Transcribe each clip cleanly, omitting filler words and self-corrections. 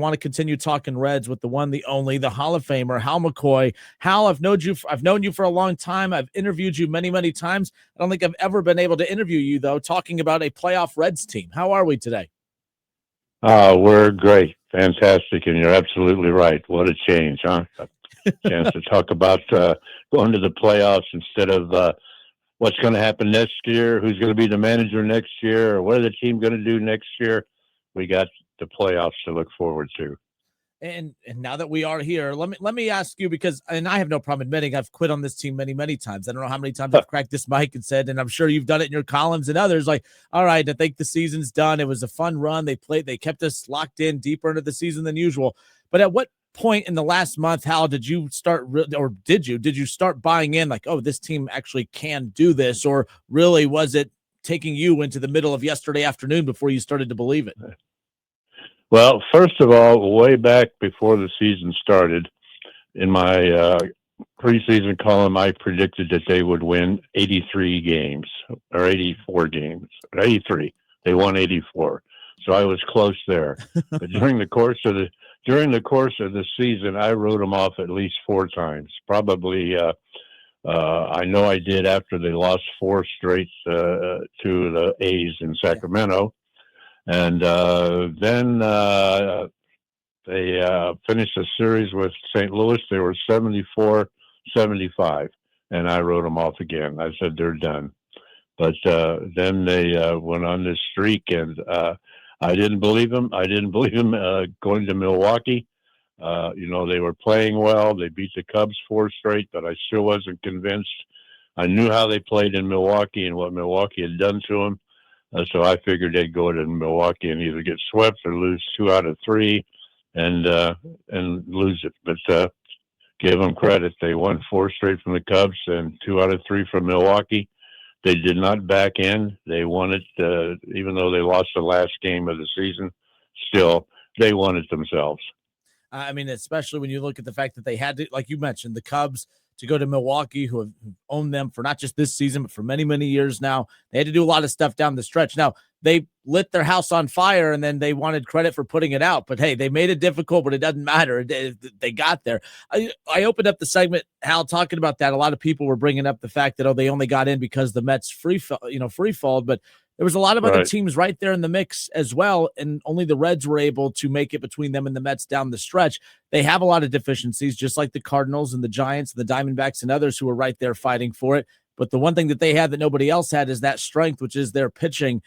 I want to continue talking Reds with the one, the only, the Hall of Famer, Hal McCoy. Hal, I've known you for a long time. I've interviewed you many, many times. I don't think I've ever been able to interview you, though, talking about a playoff Reds team. How are we today? We're great. Fantastic. And you're absolutely right. What a change, huh? A chance to talk about going to the playoffs instead of what's going to happen next year, who's going to be the manager next year, or what are the team going to do next year. We got the playoffs to look forward to. And now that we are here, let me ask you, because, and I have no problem admitting I've quit on this team many, many times. I don't know how many times I've cracked this mic and said, and I'm sure you've done it in your columns and others, like, all right, I think the season's done. It was a fun run. They kept us locked in deeper into the season than usual. But at what point in the last month, Hal, did you start, or did you start buying in, like, oh, this team actually can do this? Or really was it taking you into the middle of yesterday afternoon before you started to believe it? Well, first of all, way back before the season started, in my preseason column, I predicted that they would win 83 games or 84 games. 83. They won 84. So I was close there. But during the course of the season, I wrote them off at least four times. Probably, I know I did after they lost four straight to the A's in Sacramento. And then they finished the series with St. Louis. They were 74-75, and I wrote them off again. I said they're done. But then they went on this streak, and I didn't believe them. I didn't believe them going to Milwaukee. They were playing well. They beat the Cubs four straight, but I still wasn't convinced. I knew how they played in Milwaukee and what Milwaukee had done to them. So I figured they'd go to Milwaukee and either get swept or lose two out of three and lose it. But give them credit. They won four straight from the Cubs and two out of three from Milwaukee. They did not back in. They won it, even though they lost the last game of the season. Still, they won it themselves. I mean, especially when you look at the fact that they had to, like you mentioned, the Cubs to go to Milwaukee, who have owned them for not just this season, but for many, many years now. They had to do a lot of stuff down the stretch. Now, they lit their house on fire, and then they wanted credit for putting it out. But, hey, they made it difficult, but it doesn't matter. They got there. I opened up the segment, Hal, talking about that. A lot of people were bringing up the fact that, they only got in because the Mets free falled. But there was a lot of other teams right there in the mix as well, and only the Reds were able to make it between them and the Mets down the stretch. They have a lot of deficiencies, just like the Cardinals and the Giants and the Diamondbacks and others who are right there fighting for it. But the one thing that they had that nobody else had is that strength, which is their pitching.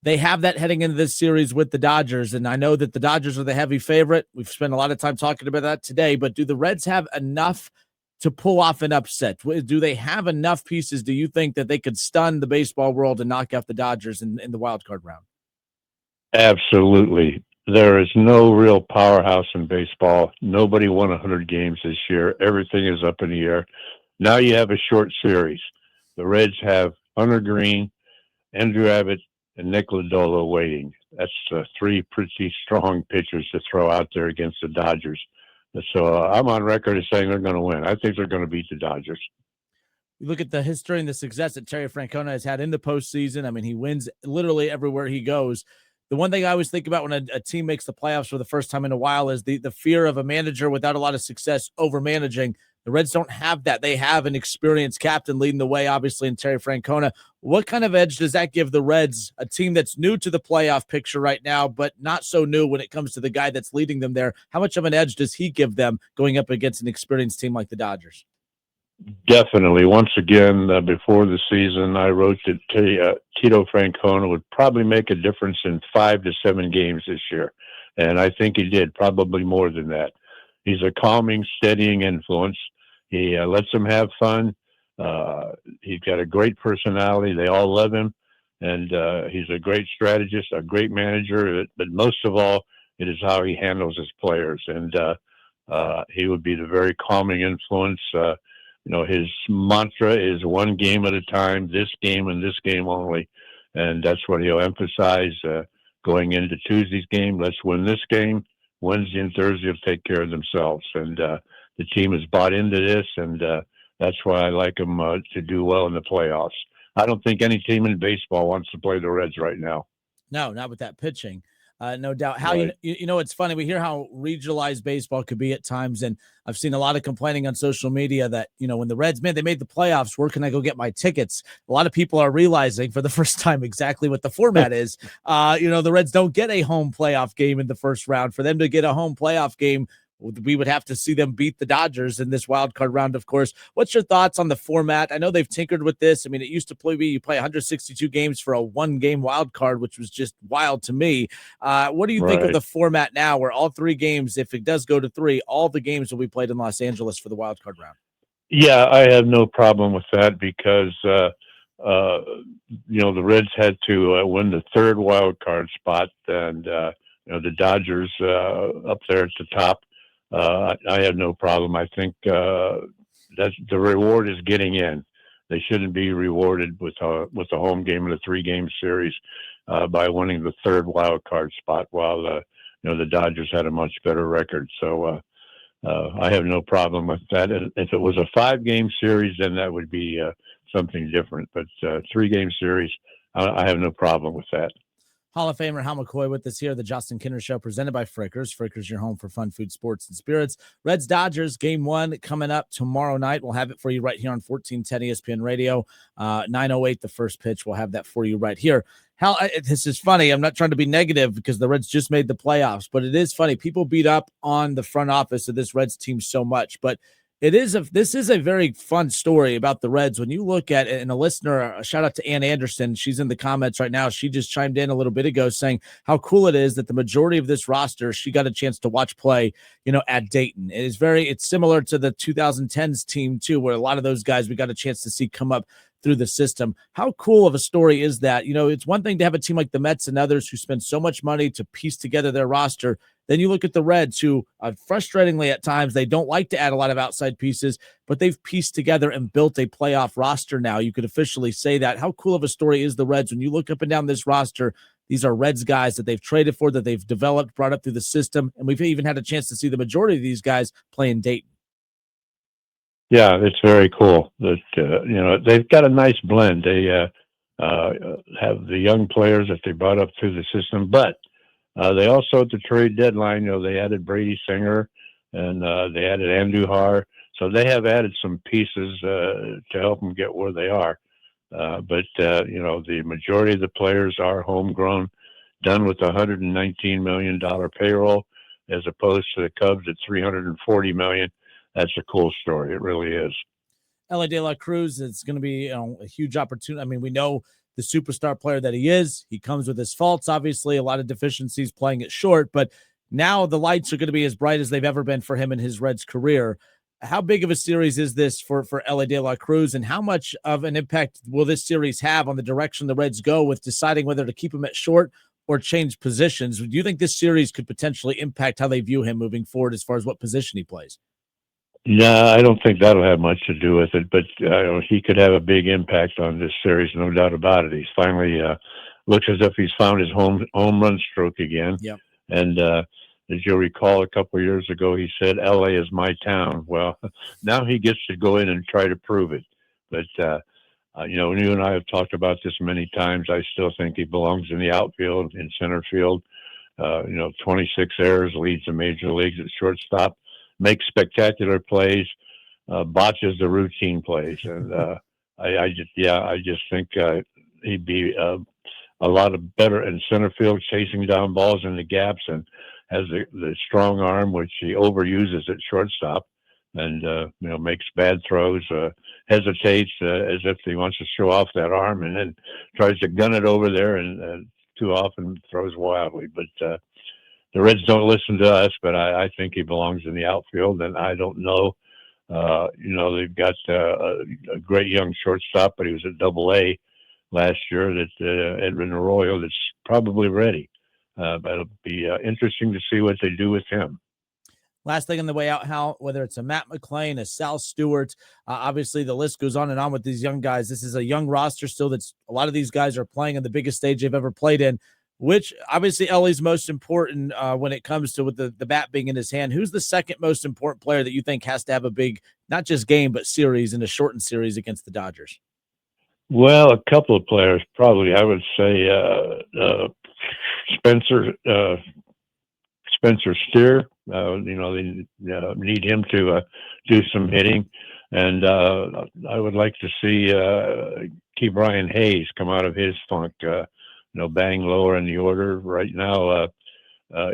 They have that heading into this series with the Dodgers, and I know that the Dodgers are the heavy favorite. We've spent a lot of time talking about that today, but do the Reds have enough to pull off an upset? Do they have enough pieces, do you think, that they could stun the baseball world and knock out the Dodgers in the wild card round? Absolutely. There is no real powerhouse in baseball. Nobody won 100 games this year. Everything is up in the air. Now you have a short series. The Reds have Hunter Green, Andrew Abbott, and Nick Lodolo waiting. That's three pretty strong pitchers to throw out there against the Dodgers. So I'm on record as saying they're going to win. I think they're going to beat the Dodgers. You look at the history and the success that Terry Francona has had in the postseason. I mean, he wins literally everywhere he goes. The one thing I always think about when a team makes the playoffs for the first time in a while is the fear of a manager without a lot of success over managing. The Reds don't have that. They have an experienced captain leading the way, obviously, in Terry Francona. What kind of edge does that give the Reds, a team that's new to the playoff picture right now, but not so new when it comes to the guy that's leading them there? How much of an edge does he give them going up against an experienced team like the Dodgers? Definitely. Once again, before the season, I wrote that Tito Francona would probably make a difference in 5 to 7 games this year. And I think he did, probably more than that. He's a calming, steadying influence. He lets them have fun. He's got a great personality. They all love him. And he's a great strategist, a great manager. But most of all, it is how he handles his players. And he would be the very calming influence. His mantra is one game at a time, this game and this game only. And that's what he'll emphasize going into Tuesday's game. Let's win this game. Wednesday and Thursday will take care of themselves. And the team has bought into this, and that's why I like them to do well in the playoffs. I don't think any team in baseball wants to play the Reds right now. No, not with that pitching. No doubt. How Right. you know it's funny. We hear how regionalized baseball could be at times, and I've seen a lot of complaining on social media that when the Reds, man, they made the playoffs. Where can I go get my tickets? A lot of people are realizing for the first time exactly what the format is. The Reds don't get a home playoff game in the first round. For them to get a home playoff game, we would have to see them beat the Dodgers in this wild card round, of course. What's your thoughts on the format? I know they've tinkered with this. I mean, it used to play you play 162 games for a one-game wild card, which was just wild to me. What do you think of Right. the format now, where all three games, if it does go to three, all the games will be played in Los Angeles for the wild card round? Yeah, I have no problem with that because uh, the Reds had to win the third wild card spot, and the Dodgers up there at the top. I have no problem. I think that the reward is getting in. They shouldn't be rewarded with a home game in a 3-game series by winning the third wild card spot, while the Dodgers had a much better record. So. I have no problem with that. If it was a 5-game series, then that would be something different. But 3-game series, I have no problem with that. Hall of Famer Hal McCoy with us here, the Justin Kinner Show, presented by Frickers. Frickers, your home for fun, food, sports, and spirits. Reds Dodgers game 1 coming up tomorrow night. We'll have it for you right here on 1410 ESPN Radio. 9:08 the first pitch. We'll have that for you right here. Hal, this is funny. I'm not trying to be negative because the Reds just made the playoffs, but it is funny. People beat up on the front office of this Reds team so much, but this is a very fun story about the Reds. When you look at it, and a listener, a shout out to Ann Anderson, she's in the comments right now. She just chimed in a little bit ago saying how cool it is that the majority of this roster she got a chance to watch play, at Dayton. It's similar to the 2010s team too, where a lot of those guys we got a chance to see come up through the system. How cool of a story is that? It's one thing to have a team like the Mets and others who spend so much money to piece together their roster. Then you look at the Reds, who frustratingly at times, they don't like to add a lot of outside pieces, but they've pieced together and built a playoff roster now. You could officially say that. How cool of a story is the Reds? When you look up and down this roster, these are Reds guys that they've traded for, that they've developed, brought up through the system, and we've even had a chance to see the majority of these guys play in Dayton. Yeah, it's very cool that they've got a nice blend. They have the young players that they brought up through the system, but they also at the trade deadline, they added Brady Singer and they added Andujar, so they have added some pieces to help them get where they are. But the majority of the players are homegrown, done with $119 million payroll, as opposed to the Cubs at $340 million. That's a cool story. It really is. Elly De La Cruz is going to be a huge opportunity. I mean, we know the superstar player that he is. He comes with his faults, obviously, a lot of deficiencies playing it short, but now the lights are going to be as bright as they've ever been for him in his Reds career. How big of a series is this for Elly De La Cruz, and how much of an impact will this series have on the direction the Reds go with deciding whether to keep him at short or change positions? Do you think this series could potentially impact how they view him moving forward as far as what position he plays? No, I don't think that'll have much to do with it, but he could have a big impact on this series, no doubt about it. He's finally looks as if he's found his home run stroke again. Yep. And as you'll recall, a couple of years ago, he said, "LA is my town." Well, now he gets to go in and try to prove it. But you and I have talked about this many times. I still think he belongs in the outfield, in center field. 26 errors, leads the major leagues at shortstop, makes spectacular plays, botches the routine plays, and I just think he'd be a lot of better in center field, chasing down balls in the gaps, and has the strong arm which he overuses at shortstop, and makes bad throws, hesitates as if he wants to show off that arm, and then tries to gun it over there, and too often throws wildly. But the Reds don't listen to us, but I think he belongs in the outfield, and I don't know. They've got a great young shortstop, but he was at Double-A last year. That Edwin Arroyo, that's probably ready. But it'll be interesting to see what they do with him. Last thing on the way out, Hal, whether it's a Matt McClain, a Sal Stewart, obviously the list goes on and on with these young guys. This is a young roster still. That's a lot of these guys are playing on the biggest stage they've ever played in, which obviously Elly's most important when it comes to with the bat being in his hand. Who's the second most important player that you think has to have a big, not just game, but series in a shortened series against the Dodgers? Well, a couple of players, probably. I would say Spencer Spencer Steer. They need him to do some hitting, and I would like to see Key Brian Hayes come out of his funk. Bang lower in the order right now.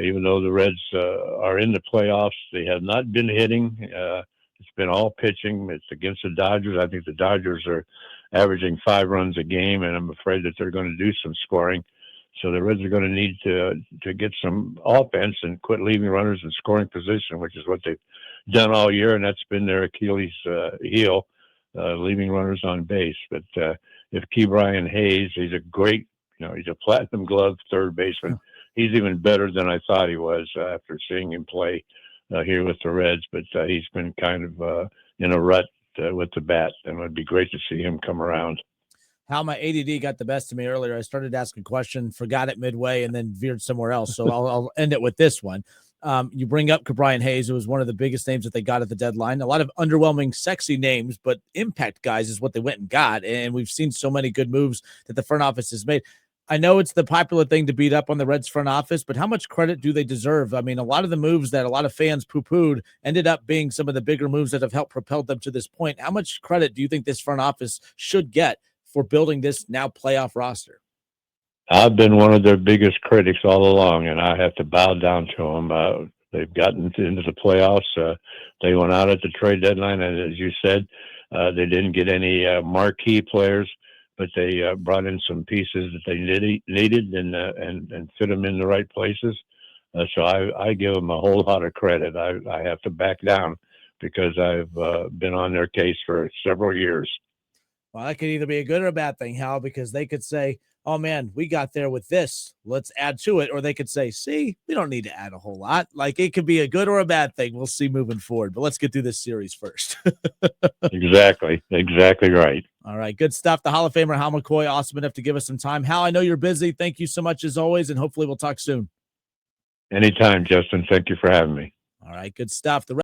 Even though the Reds are in the playoffs, they have not been hitting. It's been all pitching. It's against the Dodgers. I think the Dodgers are averaging 5 runs a game, and I'm afraid that they're going to do some scoring. So the Reds are going to need to get some offense and quit leaving runners in scoring position, which is what they've done all year, and that's been their Achilles heel, leaving runners on base. But if Key Brian Hayes, he's a great, he's a platinum glove third baseman. He's even better than I thought he was after seeing him play here with the Reds. But he's been kind of in a rut with the bat, and it would be great to see him come around. How my ADD got the best of me earlier. I started to ask a question, forgot it midway, and then veered somewhere else. So I'll end it with this one. You bring up Brian Hayes, who was one of the biggest names that they got at the deadline. A lot of underwhelming, sexy names, but impact guys is what they went and got. And we've seen so many good moves that the front office has made. I know it's the popular thing to beat up on the Reds front office, but how much credit do they deserve? I mean, a lot of the moves that a lot of fans poo-pooed ended up being some of the bigger moves that have helped propel them to this point. How much credit do you think this front office should get for building this now playoff roster? I've been one of their biggest critics all along, and I have to bow down to them. They've gotten into the playoffs. They went out at the trade deadline, and as you said, they didn't get any marquee players, but they brought in some pieces that they needed and fit them in the right places. So I give them a whole lot of credit. I have to back down because I've been on their case for several years. Well, that could either be a good or a bad thing, Hal, because they could say, oh, man, we got there with this. Let's add to it. Or they could say, see, we don't need to add a whole lot. Like, it could be a good or a bad thing. We'll see moving forward. But let's get through this series first. Exactly right. All right, good stuff. The Hall of Famer, Hal McCoy, awesome enough to give us some time. Hal, I know you're busy. Thank you so much as always, and hopefully we'll talk soon. Anytime, Justin. Thank you for having me. All right, good stuff.